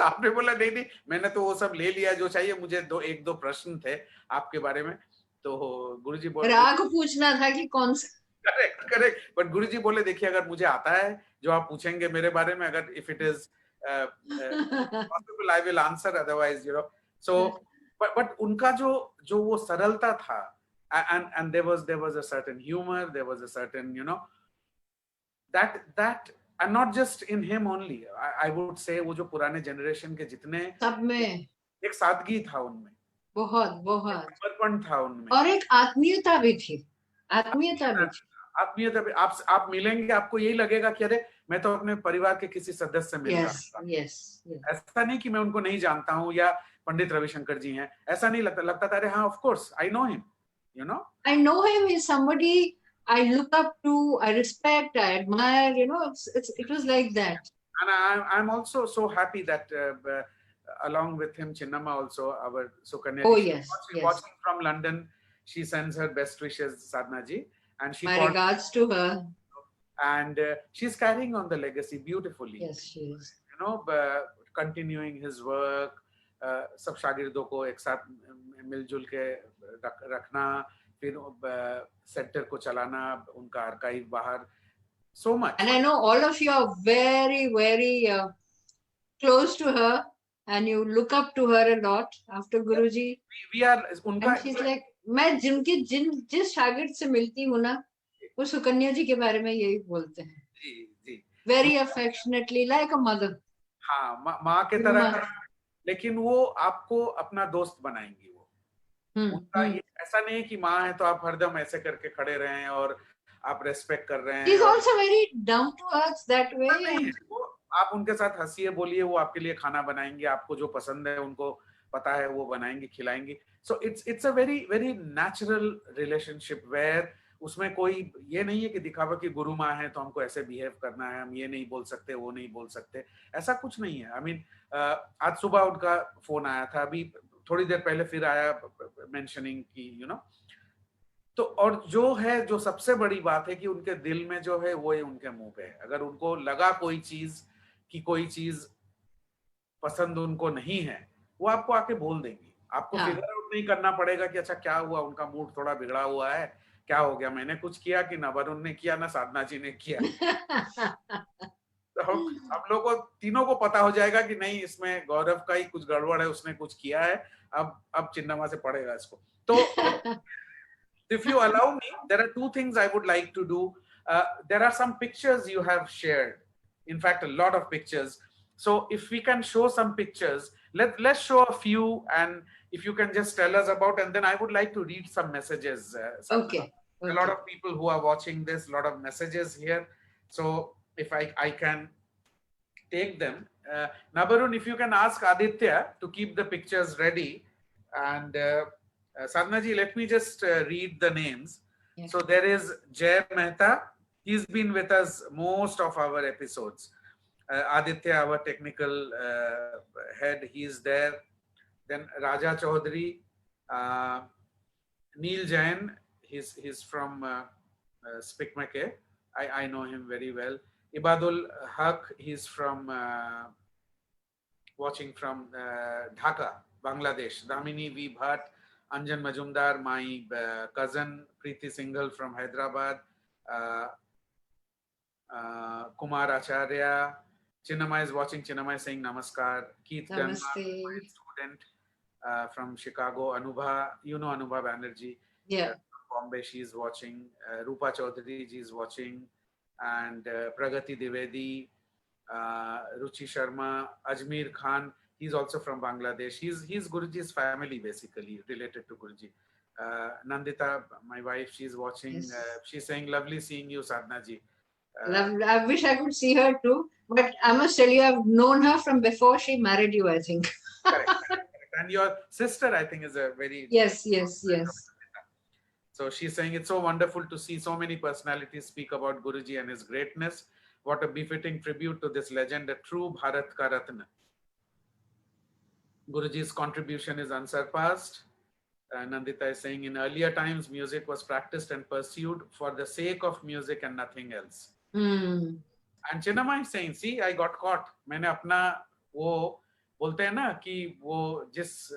आपने बोला नहीं नहीं, मैंने तो वो सब ले लिया जो चाहिए, मुझे एक दो प्रश्न थे आपके बारे में. तो गुरुजी बोले, राग पूछना था कि कौन सा. करेक्ट. बट गुरुजी बोले, देखिए, अगर मुझे आता है जो आप पूछेंगे मेरे बारे में, अगर if it is possible I will answer, otherwise you know. So but उनका जो वो सरलता था, and there was a certain humor, there was a certain, you know, that and not just in him only, I would say वो जो पुराने generation के जितने, सब में एक सादगी था उनमें, बहुत समर्पण था उनमें, और एक आत्मीयता भी थी. आप मिलेंगे, आपको यही लगेगा कि अरे मैं तो अपने परिवार के किसी सदस्य से मिल रहा हूं. ऐसा नहीं कि मैं उनको नहीं जानता हूं या पंडित रविशंकर जी हैं, ऐसा नहीं लगता था. अरे हाँ, of course I know him, you know, I know him. He's somebody I look up to, I respect, I admire, you know. It was like that. And I'm also so happy that along with him, Chinnamma also, our Sukanya, oh yes, watching from London, she sends her best wishes, Sadhana ji, and she my regards to her, and she's carrying on the legacy beautifully. Yes, she is. You know, continuing his work, सब शागिर्दों को एक साथ मिलजुल के रखना, फिर centre को चलाना, उनका आर्काइव बाहर, so much. And I know all of you are very, very close to her, and you look up to her a lot after Guruji. We are unka, And she's like, मैं जिस शागिर्द से मिलती हूँ ना, वो सुकन्या जी के बारे में यही बोलते हैं. जी जी, Very affectionately, like a mother. हाँ, माँ के तरह, लेकिन वो आपको अपना दोस्त बनाएंगी. वो उनका ये ऐसा नहीं है कि माँ है तो आप हरदम ऐसे करके खड़े रहें और आप रेस्पेक्ट कर रहे हैं. She's also very down to earth that way. And आप उनके साथ हंसिए, बोलिए, वो आपके लिए खाना बनाएंगे, आपको जो पसंद है उनको पता है वो बनाएंगे, खिलाएंगे. So it's a very very natural relationship where उसमें कोई ये नहीं है कि दिखावा कि गुरु माँ है तो हमको ऐसे बिहेव करना है, हम ये नहीं बोल सकते, वो नहीं बोल सकते, ऐसा कुछ नहीं है. आई मीन आज सुबह उनका फोन आया था, अभी थोड़ी देर पहले फिर आया मेंशनिंग की यू नो. तो और जो है, जो सबसे बड़ी बात है कि उनके दिल में जो है वो ही उनके मुंह पे है. अगर उनको लगा कोई चीज कि कोई चीज पसंद उनको नहीं है, वो आपको आके बोल देंगी. आपको फिगर आउट नहीं करना पड़ेगा कि अच्छा क्या हुआ, उनका मूड थोड़ा बिगड़ा हुआ है, क्या हो गया, मैंने कुछ किया कि ना वरुण ने किया ना साधना जी ने किया. तो हम लोग को तीनों को पता हो जाएगा कि नहीं, इसमें गौरव का ही कुछ गड़बड़ है, उसने कुछ किया है, अब चिन्नमा से पड़ेगा इसको. तो if you allow me, there are two things I would like to do. There are some pictures you have shared, in fact a lot of pictures. So if we can show some pictures, let's show a few, and if you can just tell us about, and then I would like to read some messages. Okay. A lot of people who are watching this, a lot of messages here. So if I can take them. Nabarun, if you can ask Aditya to keep the pictures ready. And Sadhana ji, let me just read the names. Yeah. So there is Jay Mehta. He's been with us most of our episodes. Aditya, our technical head, he's there. Then Raja Chaudhary, Neil Jain, he's from Spikmake. I know him very well. Ibadul Haq, he's from watching from Dhaka, Bangladesh. Damini V. Bhatt, Anjan Majumdar, my cousin Preeti Singhal from Hyderabad. Kumar Acharya. Chinnamai is watching. Chinnamai saying Namaskar. Keith Ganma, my student from Chicago. Anubha, you know Anubha Banerjee. Yeah. From Bombay, she is watching. Rupa Chaudhary ji is watching. And Pragati Dwivedi, Ruchi Sharma, Ajmer Khan, he's also from Bangladesh. He's Guruji's family, basically, related to Guruji. Nandita, my wife, she's watching. Yes. She's saying, lovely seeing you, Sadhana ji. I wish I could see her too, but I must tell you, I've known her from before she married you, I think. Correct. And your sister, I think, is a very... Yes. So she's saying it's so wonderful to see so many personalities speak about Guruji and his greatness. What a befitting tribute to this legend, a true Bharat Ka Ratna. Guruji's contribution is unsurpassed. Nandita is saying, in earlier times, music was practiced and pursued for the sake of music and nothing else. And Chinnamai is saying, see, I got caught. मैंने अपना वो बोलते हैं ना कि वो जिस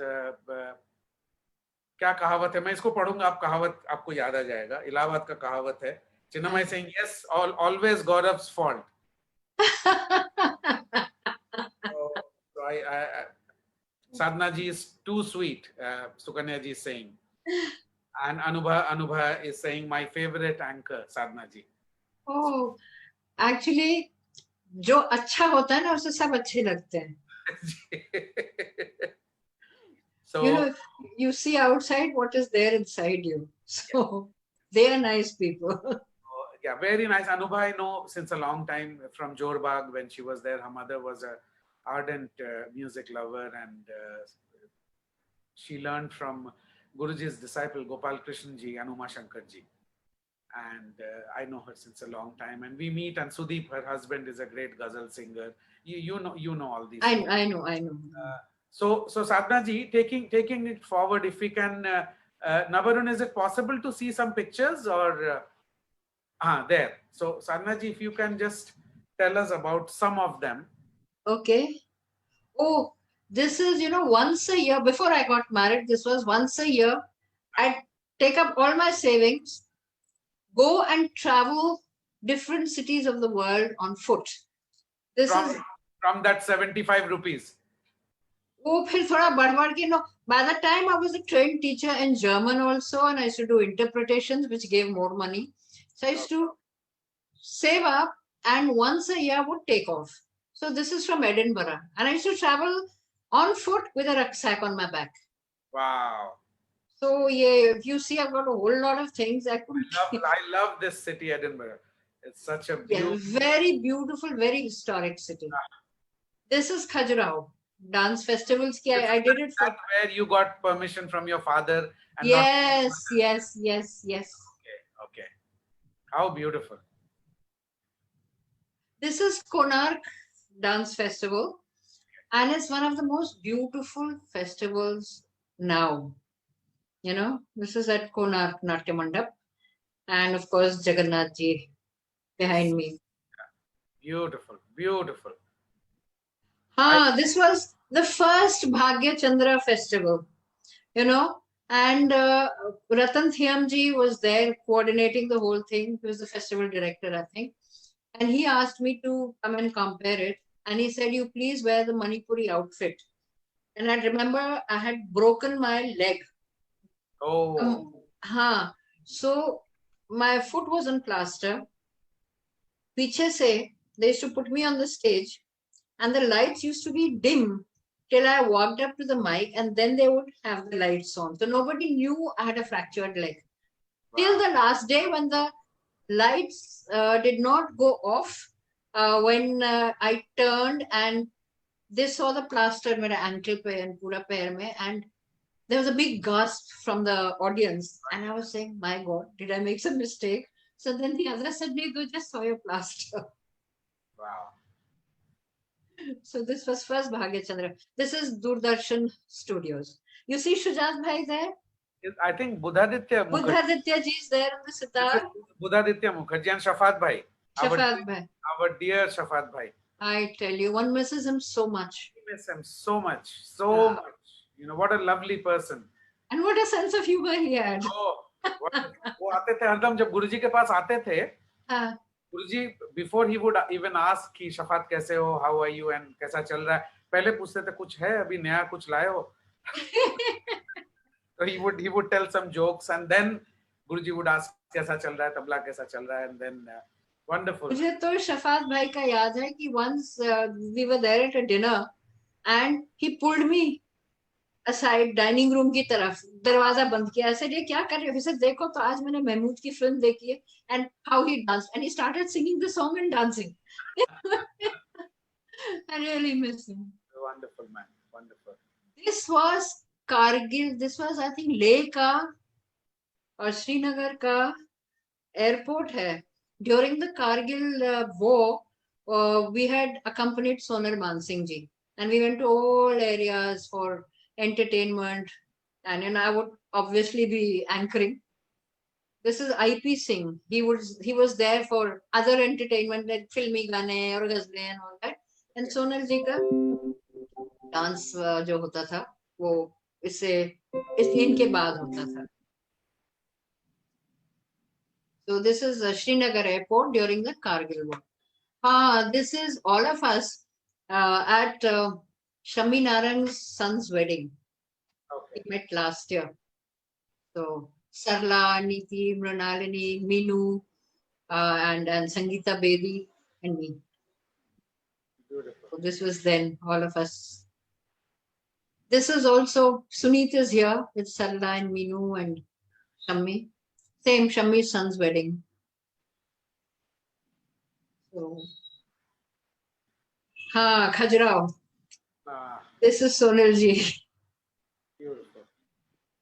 क्या कहावत है, मैं इसको पढ़ूंगा, आप कहावत आपको याद आ जाएगा. इलाहाबाद का कहावत है. Chinnamai is saying, yes, always Gaurav's fault. So Sadhana ji is too sweet, Sukanya ji is saying. And Anubha is saying, my favorite anchor, Sadhana ji. Oh, actually, जो अच्छा होता है ना उससे सब अच्छे लगते हैं. So you see outside what is there inside you. So they are nice people. Yeah, very nice. Anubha, I know since a long time from Jorbagh when she was there. Her mother was a ardent music lover, and she learned from Guruji's disciple Gopal Krishna ji and Uma Shankar ji. And I know her since a long time, and we meet. And Sudeep, her husband, is a great ghazal singer. You know all these. I know. So Sadhana ji, taking it forward, if we can, Nabarun, is it possible to see some pictures or? There. So Sadhana ji, if you can just tell us about some of them. Okay. Oh, this is, once a year. Before I got married, this was once a year. I'd take up all my savings, go and travel different cities of the world on foot. This is from that 75 rupees. वो फिर थोड़ा बढ़ के no. By the time I was a trained teacher in German also, and I used to do interpretations, which gave more money. So I used to save up, and once a year would take off. So this is from Edinburgh, and I used to travel on foot with a rucksack on my back. Wow. So yeah, if you see, I've got a whole lot of things I could. I love this city, Edinburgh. It's such a beautiful, very beautiful, very historic city. This is Khajuraho dance festivals. I did it for. That's where you got permission from your father. And Yes. Okay. How beautiful. This is Konark Dance Festival, and it's one of the most beautiful festivals now. You know, this is at Konark Natya Mandap, and of course Jagannath Ji behind me. Beautiful. This was the first Bhagya Chandra festival, you know, and Ratan Thiamji was there coordinating the whole thing. He was the festival director, I think. And he asked me to come and compare it. And he said, you please wear the Manipuri outfit. And I remember I had broken my leg. Oh. So my foot was on plaster. Piche se, they used to put me on the stage, and the lights used to be dim till I walked up to the mic, and then they would have the lights on. So nobody knew I had a fractured leg. Wow. Till the last day when the lights did not go off, when I turned and they saw the plaster in my ankle pe and pura pair mein, and there was a big gasp from the audience, and I was saying, my God, did I make some mistake? So then the other said, no, they just saw your plaster. Wow. So this was first Bhagya Chandra. This is Doordarshan Studios. You see Shujat Bhai there? I think Buddhaditya Mukherjee. Buddhaditya ji is there on the sitar. Buddhaditya Mukherjee and Shafat Bhai. Shafat Bhai. Our dear Shafat Bhai. I tell you, one misses him so much. We miss him so much. So much. You know, what a lovely person. And what a sense of humor he had. Oh, वो आते थे हरदम जब गुरुजी के पास आते थे. गुरुजी before he would even ask कि शफात कैसे हो, how are you and कैसा चल रहा है, पहले पूछते थे कुछ है अभी नया कुछ लाए हो. So he would tell some jokes, and then Guruji would ask कैसा चल रहा है, तबला कैसा चल रहा है, and then wonderful. मुझे तो शफात भाई का याद है कि once we were there at a dinner and he pulled me aside dining room की तरफ, दरवाजा बंद किया, ऐसे ये क्या कर रहे हो? सर देखो तो आज मैंने महमूद की फिल्म देखी है, and how he danced, and he started singing the song and dancing. I really miss him. Wonderful man, wonderful. This was Kargil. This was I think Leh का और श्रीनगर का airport है. During the Kargil war, we had accompanied Sonal Mansingh ji, and we went to all areas for entertainment, and I would obviously be anchoring. This is IP Singh. He was there for other entertainment like filmy gaane or ghazle and all that. And Sonal ji ka dance जो होता था वो इनके बाद होता था. So this is Srinagar Airport during the Kargil war. This is all of us at Shammi Narang's son's wedding. Okay. We met last year. So Sarla, Niti, Mrinalini, Minu, and Sangeeta Bedi and me. Beautiful. So this was then all of us. This is also Sunit is here with Sarla and Minu and Shammi. Same Shammi's son's wedding. So, Khajuraho. This is Sonal ji. Beautiful.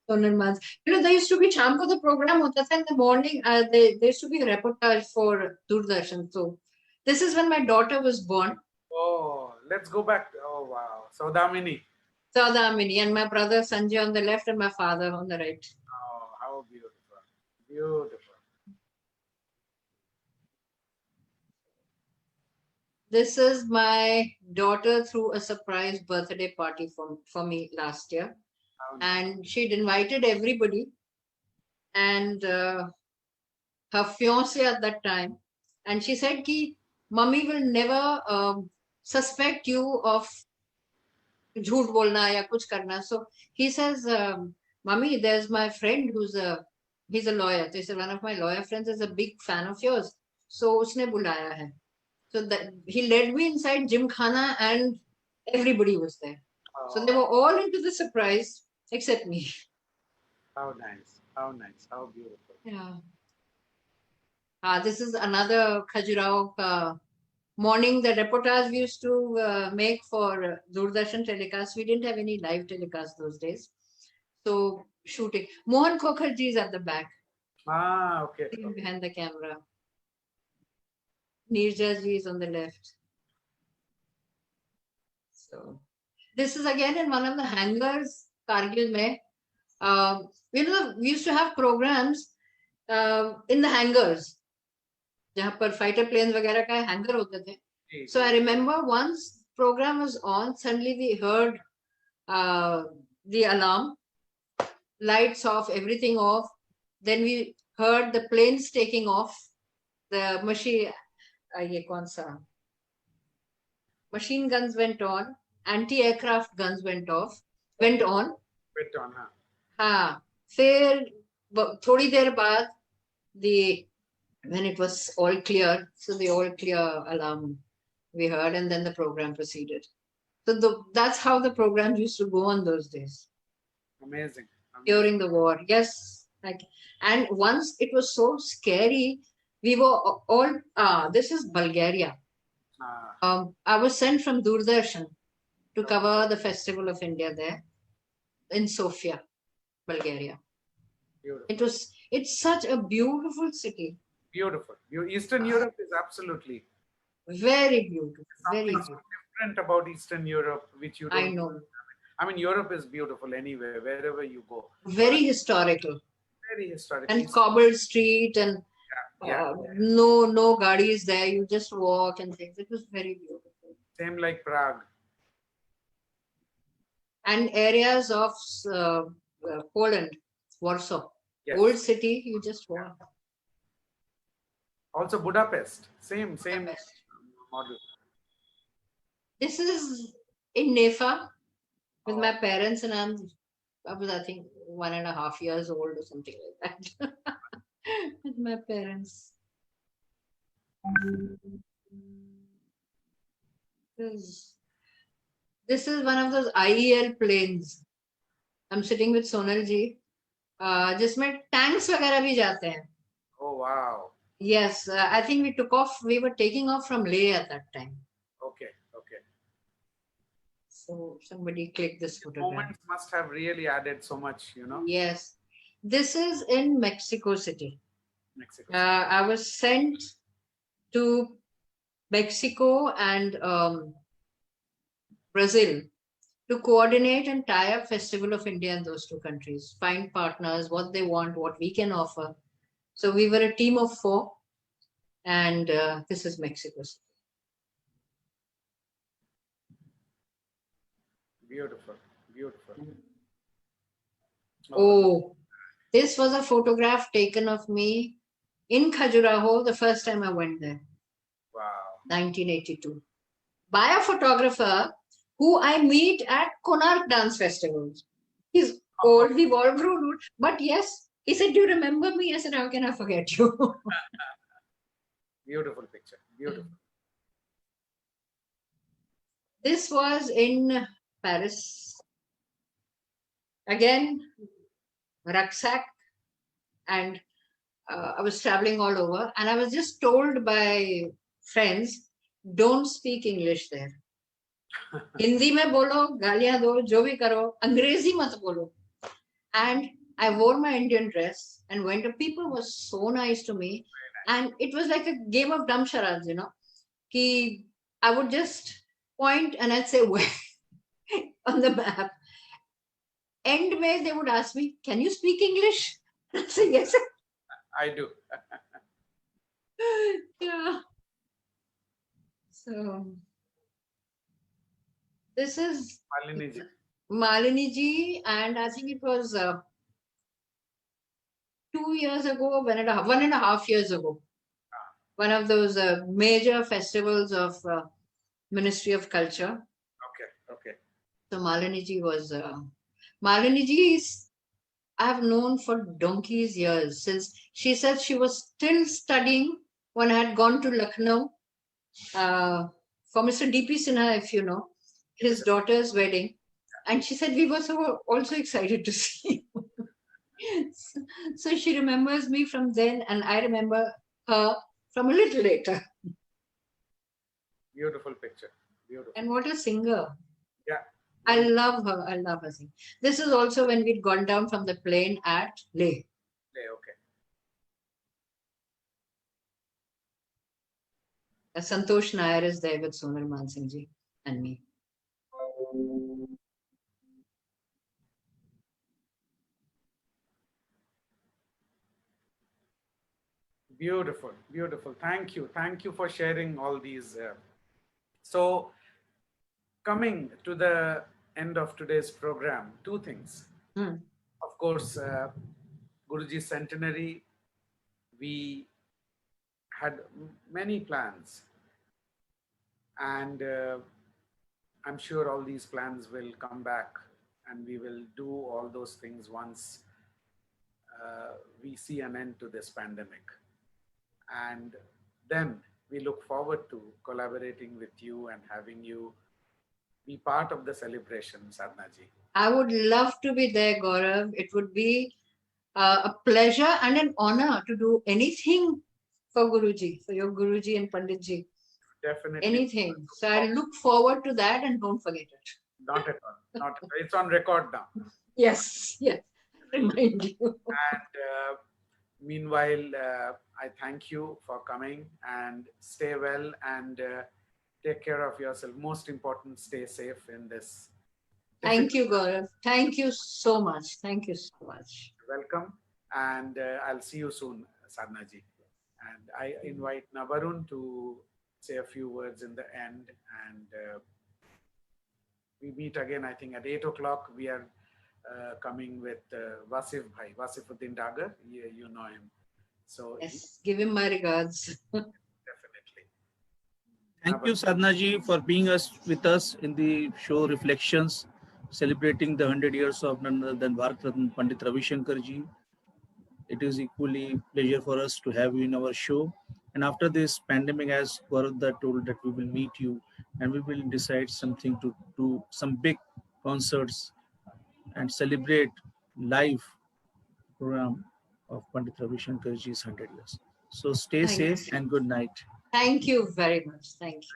Sonal Mans. You know, there used to be Sham ko the program hota tha in the morning. There used to be a reportage for Doordarshan. So this is when my daughter was born. Oh, let's go back. Oh wow, Saudamini. Saudamini, and my brother Sanjay on the left and my father on the right. Oh, how beautiful. Beautiful. This is my daughter threw a surprise birthday party for me last year. And she'd invited everybody. And her fiancé at that time and she said ki mummy will never suspect you of झूठ बोलना या कुछ करना. So he says, mummy, there's my friend he's a lawyer. So he said, one of my lawyer friends is a big fan of yours. So उसने बुलाया है. So that he led me inside Gymkhana and everybody was there. So they were all into the surprise except me. How nice. How nice. How beautiful. Yeah. This is another Khajuraho morning. The reportage we used to make for Doordarshan telecast. We didn't have any live telecast those days. So shooting. Mohan Khokharji is at the back. Okay. Behind the camera. Neerja ji is on the left. So this is again in one of the hangars, Kargil mein. We used to have programs in the hangars. जहाँ पर fighter planes वगैरह का hangar होते थे. So I remember once program was on, suddenly we heard the alarm, lights off, everything off. Then we heard the planes taking off. The machine guns went on. Anti-aircraft guns went on. हाँ, फिर थोड़ी देर बाद when it was all clear, so the all clear alarm we heard, and then the program proceeded. So that's how the program used to go on those days. Amazing. During the war, yes. And once it was so scary, we were all. This is Bulgaria. I was sent from Doordarshan to cover the Festival of India there in Sofia, Bulgaria. Beautiful. It's such a beautiful city. Beautiful. Eastern Europe is absolutely very beautiful. Very beautiful. Different about Eastern Europe, which you don't. I know. I mean, Europe is beautiful anywhere, wherever you go. Very historical. Very historical. And cobbled street and no gadis there. You just walk and things. It was very beautiful. Same like Prague. And areas of Poland, Warsaw. Yes. Old city, you just walk. Also Budapest, same model. This is in Nefa with my parents, and I was, I think, 1.5 years old or something like that. With my parents. This is one of those IEL planes. I'm sitting with Sonal ji. जिसमें tanks वगैरह भी जाते हैं. Oh wow. Yes, I think we were taking off from Leh at that time. Okay. So somebody clicked this photograph. Moments must have really added so much, you know. Yes. This is in Mexico City. I was sent to Mexico and Brazil to coordinate and tie up Festival of India in those two countries, find partners, what they want, what we can offer. So we were a team of 4, and this is Mexico City. Beautiful. Oh, this was a photograph taken of me in Khajuraho the first time I went there. Wow. 1982. By a photographer who I meet at Konark dance festivals. He's old, we've all grown, but yes, he said, "Do you remember me?" I said, "How can I forget you?" Beautiful picture. Beautiful. This was in Paris. Again, rucksack, and I was traveling all over, and I was just told by friends, don't speak English there. Hindi mein bolo, gaaliyan do, jo bhi karo, Angrezi mat bolo. And I wore my Indian dress and went to people were so nice to me. And it was like a game of dumb charads, you know. Ki I would just point and I'd say where on the map. End may they would ask me, "Can you speak English?" I'd say yes. I do. Yeah. So this is Malini ji, and I think it was 2 years ago, 1.5 years ago. one of those major festivals of Ministry of Culture. Okay. So Maliniji was Maliniji is I have known for donkey's years, since she said she was still studying when I had gone to Lucknow for Mr. D.P. Sinha, if you know, his daughter's wedding. And she said we were so also excited to see you. So she remembers me from then, and I remember her from a little later. Beautiful picture. Beautiful. And what a singer. Yeah. I love her. I love her singing. This is also when we'd gone down from the plane at Leh. Okay. Santosh Nair is there with Sonal Mansingh ji and me. Beautiful. Thank you for sharing all these. So, coming to the end of today's program, two things. Of course, Guruji's centenary, we had many plans, and I'm sure all these plans will come back, and we will do all those things once we see an end to this pandemic. And then we look forward to collaborating with you and having you be part of the celebration, Sadhna ji. I would love to be there, Gaurav. It would be a pleasure and an honor to do anything for Guruji, for your Guruji and Panditji. Definitely. Anything. So I look forward to that, and don't forget it. Not at all. Not at all. It's on record now. Yes. Remind you. And meanwhile, I thank you for coming, and stay well, and take care of yourself. Most important, stay safe in this. Thank you, Gaurav. Thank you so much. Thank you so much. Welcome, and I'll see you soon, Sadhna ji. And I invite Nabarun to say a few words in the end, and we meet again, I think, at 8 o'clock. We are coming with Wasif Bhai, Wasifuddin Dagar. You know him. So yes, give him my regards. Definitely. Thank you, Sadhna ji, for being with us in the show Reflections, celebrating the 100 years of none other than Bharat Ratna Pandit Ravi Shankar ji. It is equally pleasure for us to have you in our show. And after this pandemic, as Gaurav told, that we will meet you and we will decide something to do some big concerts and celebrate live program of Pandit Ravi Shankar ji's 100 years. So stay safe and good night. Thank you very much. Thank you.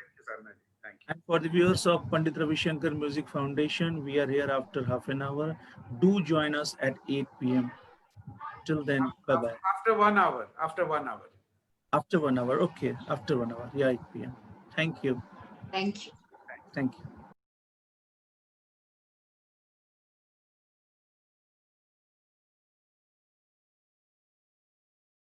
Thank you. And for the viewers of Pandit Ravi Shankar Music Foundation, we are here after half an hour. Do join us at 8 p.m. Till then, bye-bye. After 1 hour. After 1 hour. After 1 hour. Okay. After 1 hour. Yeah, 8 p.m. Thank you. Thank you. Thank you.